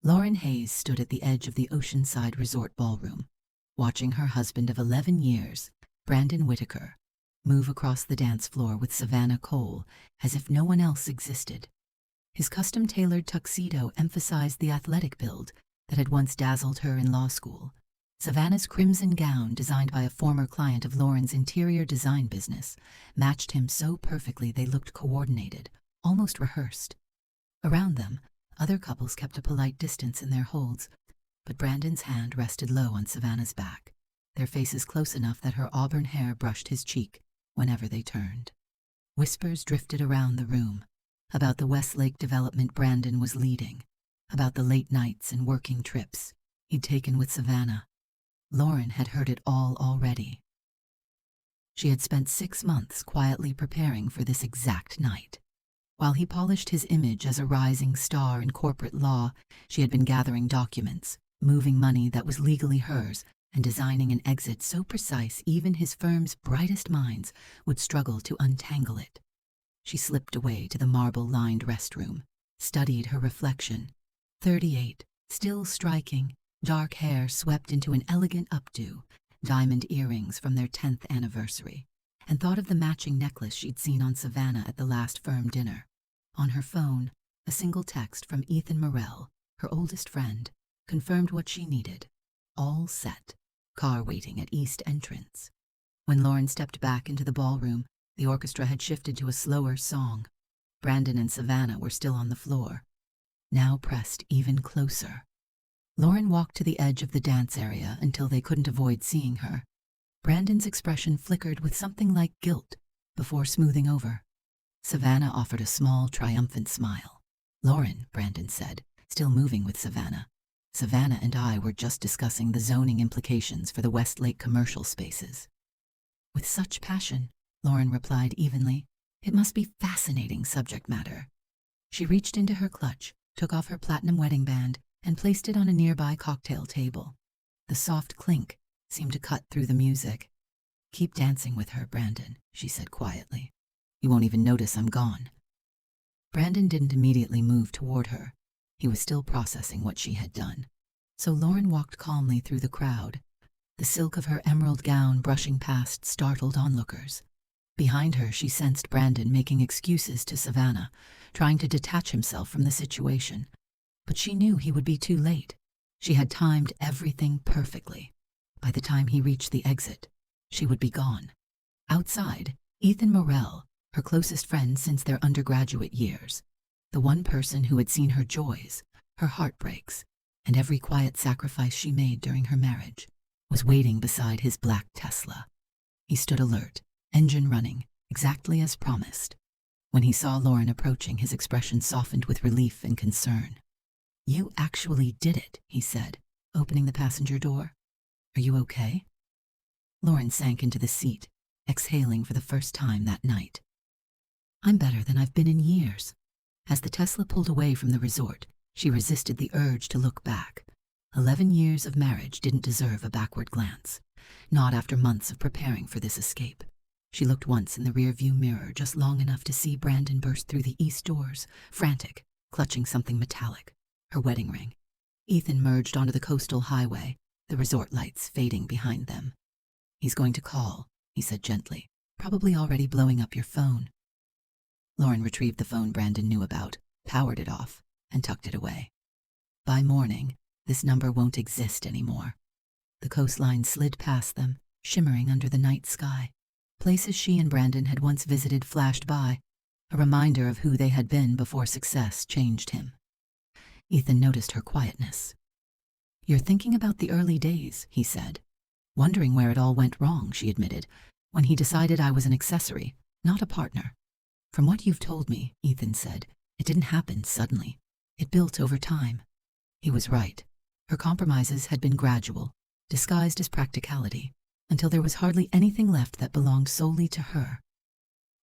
Lauren Hayes stood at the edge of the oceanside resort ballroom, watching her husband of 11 years, Brandon Whitaker, move across the dance floor with Savannah Cole as if no one else existed. His custom-tailored tuxedo emphasized the athletic build that had once dazzled her in law school. Savannah's crimson gown, designed by a former client of Lauren's interior design business, matched him so perfectly they looked coordinated, almost rehearsed. Around them, other couples kept a polite distance in their holds, but Brandon's hand rested low on Savannah's back, their faces close enough that her auburn hair brushed his cheek whenever they turned. Whispers drifted around the room, about the Westlake development Brandon was leading, about the late nights and working trips he'd taken with Savannah. Lauren had heard it all already. She had spent 6 months quietly preparing for this exact night. While he polished his image as a rising star in corporate law, she had been gathering documents, moving money that was legally hers, and designing an exit so precise even his firm's brightest minds would struggle to untangle it. She slipped away to the marble-lined restroom, studied her reflection. 38, still striking, dark hair swept into an elegant updo, diamond earrings from their 10th anniversary, and thought of the matching necklace she'd seen on Savannah at the last firm dinner. On her phone, a single text from Ethan Morrell, her oldest friend, confirmed what she needed. All set. Car waiting at East Entrance. When Lauren stepped back into the ballroom, the orchestra had shifted to a slower song. Brandon and Savannah were still on the floor, now pressed even closer. Lauren walked to the edge of the dance area until they couldn't avoid seeing her. Brandon's expression flickered with something like guilt before smoothing over. Savannah offered a small, triumphant smile. "Lauren," Brandon said, still moving with Savannah. "Savannah and I were just discussing the zoning implications for the Westlake commercial spaces." "With such passion," Lauren replied evenly. "It must be fascinating subject matter." She reached into her clutch, took off her platinum wedding band, and placed it on a nearby cocktail table. The soft clink seemed to cut through the music. "Keep dancing with her, Brandon," she said quietly. "You won't even notice I'm gone." Brandon didn't immediately move toward her. He was still processing what she had done. So Lauren walked calmly through the crowd, the silk of her emerald gown brushing past startled onlookers. Behind her, she sensed Brandon making excuses to Savannah, trying to detach himself from the situation. But she knew he would be too late. She had timed everything perfectly. By the time he reached the exit, she would be gone. Outside, Ethan Morrell, her closest friend since their undergraduate years, the one person who had seen her joys, her heartbreaks, and every quiet sacrifice she made during her marriage, was waiting beside his black Tesla. He stood alert, engine running, exactly as promised. When he saw Lauren approaching, his expression softened with relief and concern. "You actually did it," he said, opening the passenger door. "Are you okay?" Lauren sank into the seat, exhaling for the first time that night. "I'm better than I've been in years." As the Tesla pulled away from the resort, she resisted the urge to look back. 11 years of marriage didn't deserve a backward glance, not after months of preparing for this escape. She looked once in the rearview mirror, just long enough to see Brandon burst through the east doors, frantic, clutching something metallic, her wedding ring. Ethan merged onto the coastal highway, the resort lights fading behind them. "He's going to call," he said gently, "probably already blowing up your phone." Lauren retrieved the phone Brandon knew about, powered it off, and tucked it away. By morning, this number won't exist anymore. The coastline slid past them, shimmering under the night sky. Places she and Brandon had once visited flashed by, a reminder of who they had been before success changed him. Ethan noticed her quietness. "You're thinking about the early days," he said. "Wondering where it all went wrong," she admitted, "when he decided I was an accessory, not a partner." "From what you've told me," Ethan said, "it didn't happen suddenly. It built over time." He was right. Her compromises had been gradual, disguised as practicality, until there was hardly anything left that belonged solely to her.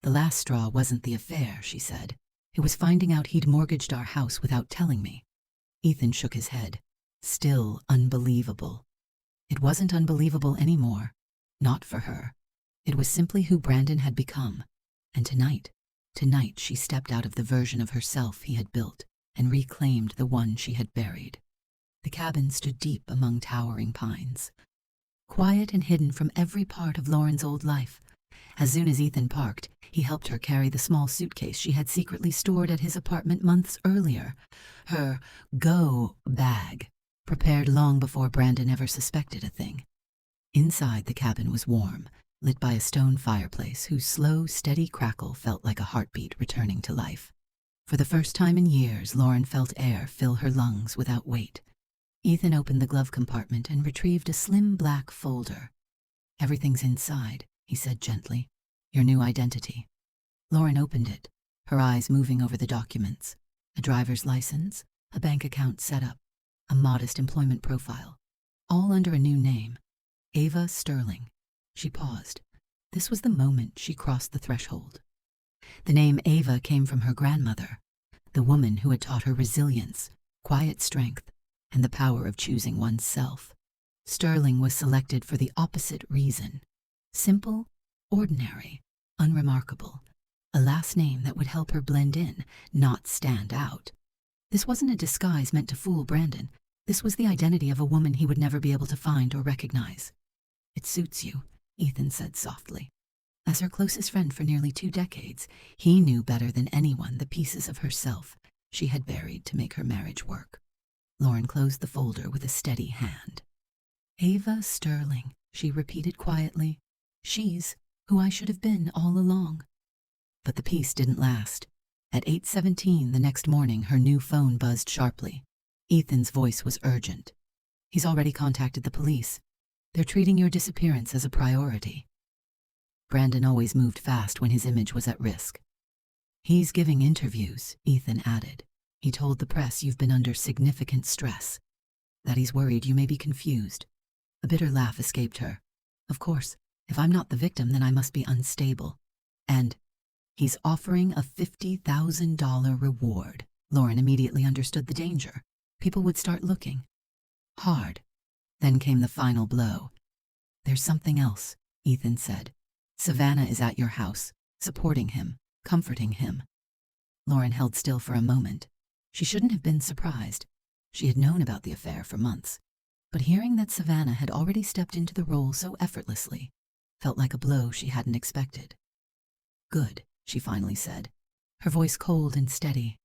"The last straw wasn't the affair," she said. "It was finding out he'd mortgaged our house without telling me." Ethan shook his head. Still unbelievable. It wasn't unbelievable anymore. Not for her. It was simply who Brandon had become. And tonight she stepped out of the version of herself he had built and reclaimed the one she had buried. The cabin stood deep among towering pines, quiet and hidden from every part of Lauren's old life. As soon as Ethan parked, he helped her carry the small suitcase she had secretly stored at his apartment months earlier, her go bag, prepared long before Brandon ever suspected a thing. Inside, the cabin was warm, lit by a stone fireplace whose slow, steady crackle felt like a heartbeat returning to life. For the first time in years, Lauren felt air fill her lungs without weight. Ethan opened the glove compartment and retrieved a slim black folder. "Everything's inside," he said gently. "Your new identity." Lauren opened it, her eyes moving over the documents. A driver's license, a bank account set up, a modest employment profile, all under a new name, Ava Sterling. She paused. This was the moment she crossed the threshold. The name Ava came from her grandmother, the woman who had taught her resilience, quiet strength, and the power of choosing one's self. Sterling was selected for the opposite reason. Simple, ordinary, unremarkable. A last name that would help her blend in, not stand out. This wasn't a disguise meant to fool Brandon. This was the identity of a woman he would never be able to find or recognize. "It suits you," Ethan said softly. As her closest friend for nearly 2 decades, he knew better than anyone the pieces of herself she had buried to make her marriage work. Lauren closed the folder with a steady hand. "Ava Sterling," she repeated quietly. "She's who I should have been all along." But the peace didn't last. At 8:17 the next morning, her new phone buzzed sharply. Ethan's voice was urgent. "He's already contacted the police. They're treating your disappearance as a priority." Brandon always moved fast when his image was at risk. "He's giving interviews," Ethan added. "He told the press you've been under significant stress, that he's worried you may be confused." A bitter laugh escaped her. "Of course, if I'm not the victim, then I must be unstable. And he's offering a $50,000 reward." Lauren immediately understood the danger. People would start looking. Hard. Then came the final blow. "There's something else," Ethan said. "Savannah is at your house, supporting him, comforting him." Lauren held still for a moment. She shouldn't have been surprised. She had known about the affair for months. But hearing that Savannah had already stepped into the role so effortlessly felt like a blow she hadn't expected. "Good," she finally said, her voice cold and steady.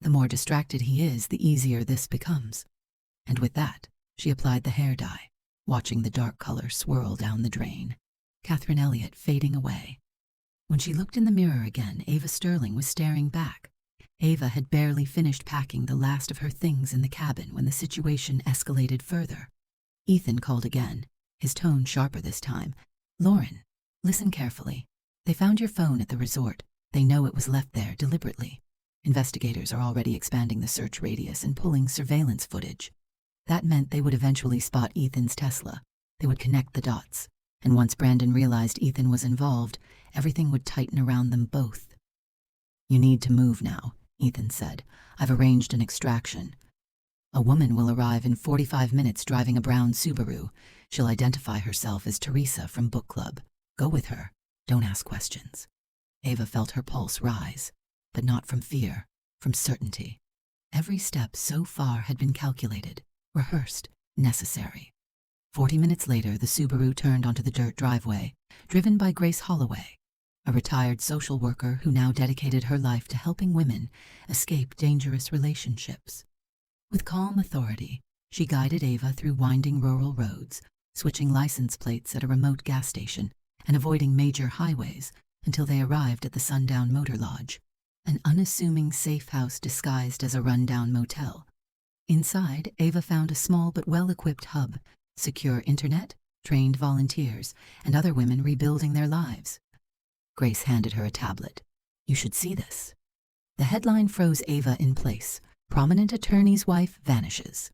"The more distracted he is, the easier this becomes." And with that, she applied the hair dye, watching the dark color swirl down the drain. Catherine Elliott fading away. When she looked in the mirror again, Ava Sterling was staring back. Ava had barely finished packing the last of her things in the cabin when the situation escalated further. Ethan called again, his tone sharper this time. "Lauren, listen carefully. They found your phone at the resort. They know it was left there deliberately. Investigators are already expanding the search radius and pulling surveillance footage. That meant they would eventually spot Ethan's Tesla. They would connect the dots. And once Brandon realized Ethan was involved, everything would tighten around them both." "You need to move now," Ethan said. "I've arranged an extraction. A woman will arrive in 45 minutes driving a brown Subaru. She'll identify herself as Teresa from book club. Go with her. Don't ask questions." Ava felt her pulse rise, but not from fear, from certainty. Every step so far had been calculated, rehearsed, necessary. 40 minutes later, the Subaru turned onto the dirt driveway, driven by Grace Holloway, a retired social worker who now dedicated her life to helping women escape dangerous relationships. With calm authority, she guided Ava through winding rural roads, switching license plates at a remote gas station and avoiding major highways until they arrived at the Sundown Motor Lodge, an unassuming safe house disguised as a rundown motel. Inside, Ava found a small but well-equipped hub, secure internet, trained volunteers, and other women rebuilding their lives. Grace handed her a tablet. "You should see this." The headline froze Ava in place. "Prominent attorney's wife vanishes.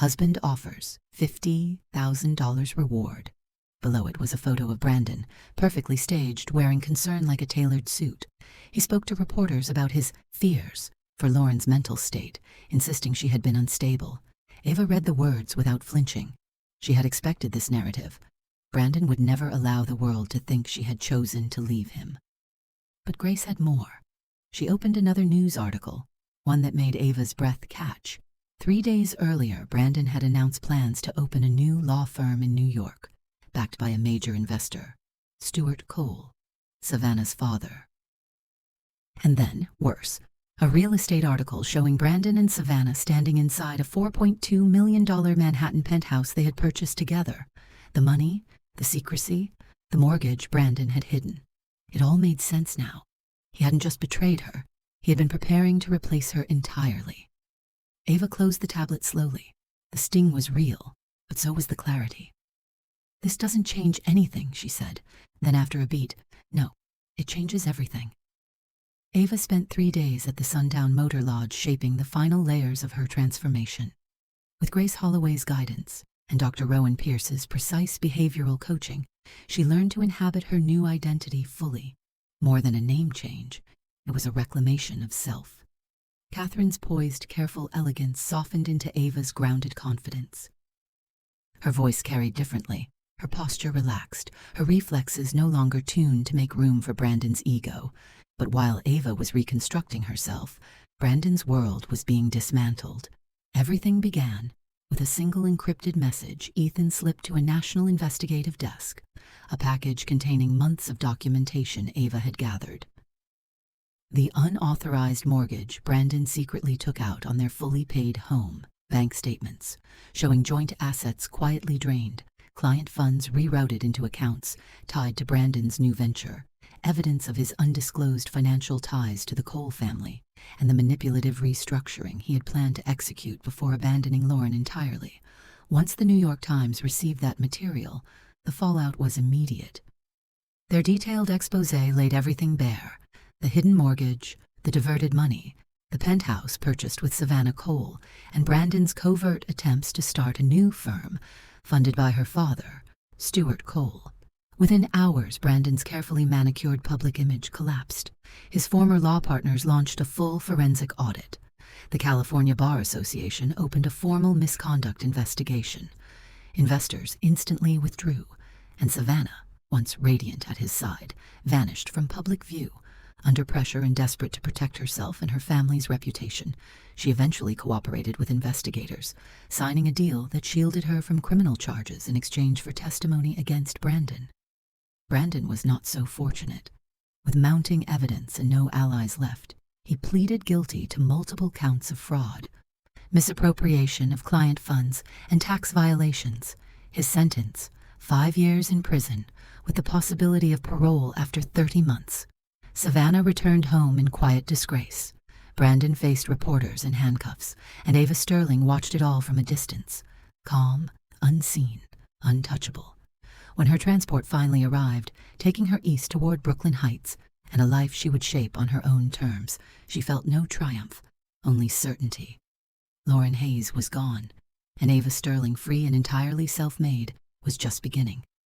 Husband offers $50,000 reward." Below it was a photo of Brandon, perfectly staged, wearing concern like a tailored suit. He spoke to reporters about his fears for Lauren's mental state, insisting she had been unstable. Ava read the words without flinching. She had expected this narrative. Brandon would never allow the world to think she had chosen to leave him. But Grace had more. She opened another news article, one that made Ava's breath catch. 3 days earlier, Brandon had announced plans to open a new law firm in New York, backed by a major investor, Stuart Cole, Savannah's father. And then, worse, a real estate article showing Brandon and Savannah standing inside a $4.2 million Manhattan penthouse they had purchased together. The money, the secrecy, the mortgage Brandon had hidden. It all made sense now. He hadn't just betrayed her. He had been preparing to replace her entirely. Ava closed the tablet slowly. The sting was real, but so was the clarity. "This doesn't change anything," she said. Then after a beat, "No, it changes everything." Ava spent 3 days at the Sundown Motor Lodge shaping the final layers of her transformation. With Grace Holloway's guidance and Dr. Rowan Pierce's precise behavioral coaching, she learned to inhabit her new identity fully. More than a name change, it was a reclamation of self. Catherine's poised, careful elegance softened into Ava's grounded confidence. Her voice carried differently, her posture relaxed, her reflexes no longer tuned to make room for Brandon's ego. But while Ava was reconstructing herself, Brandon's world was being dismantled. Everything began with a single encrypted message Ethan slipped to a national investigative desk, a package containing months of documentation Ava had gathered. The unauthorized mortgage Brandon secretly took out on their fully paid home, bank statements, showing joint assets quietly drained, client funds rerouted into accounts tied to Brandon's new venture, evidence of his undisclosed financial ties to the Cole family, and the manipulative restructuring he had planned to execute before abandoning Lauren entirely. Once the New York Times received that material, the fallout was immediate. Their detailed expose laid everything bare: the hidden mortgage, the diverted money, the penthouse purchased with Savannah Cole, and Brandon's covert attempts to start a new firm, funded by her father, Stuart Cole. Within hours, Brandon's carefully manicured public image collapsed. His former law partners launched a full forensic audit. The California Bar Association opened a formal misconduct investigation. Investors instantly withdrew, and Savannah, once radiant at his side, vanished from public view. Under pressure and desperate to protect herself and her family's reputation, she eventually cooperated with investigators, signing a deal that shielded her from criminal charges in exchange for testimony against Brandon. Brandon was not so fortunate. With mounting evidence and no allies left, he pleaded guilty to multiple counts of fraud, misappropriation of client funds, and tax violations. His sentence, 5 years in prison, with the possibility of parole after 30 months. Savannah returned home in quiet disgrace. Brandon faced reporters in handcuffs, and Ava Sterling watched it all from a distance, calm, unseen, untouchable. When her transport finally arrived, taking her east toward Brooklyn Heights and a life she would shape on her own terms, she felt no triumph, only certainty. Lauren Hayes was gone, and Ava Sterling, free and entirely self-made, was just beginning.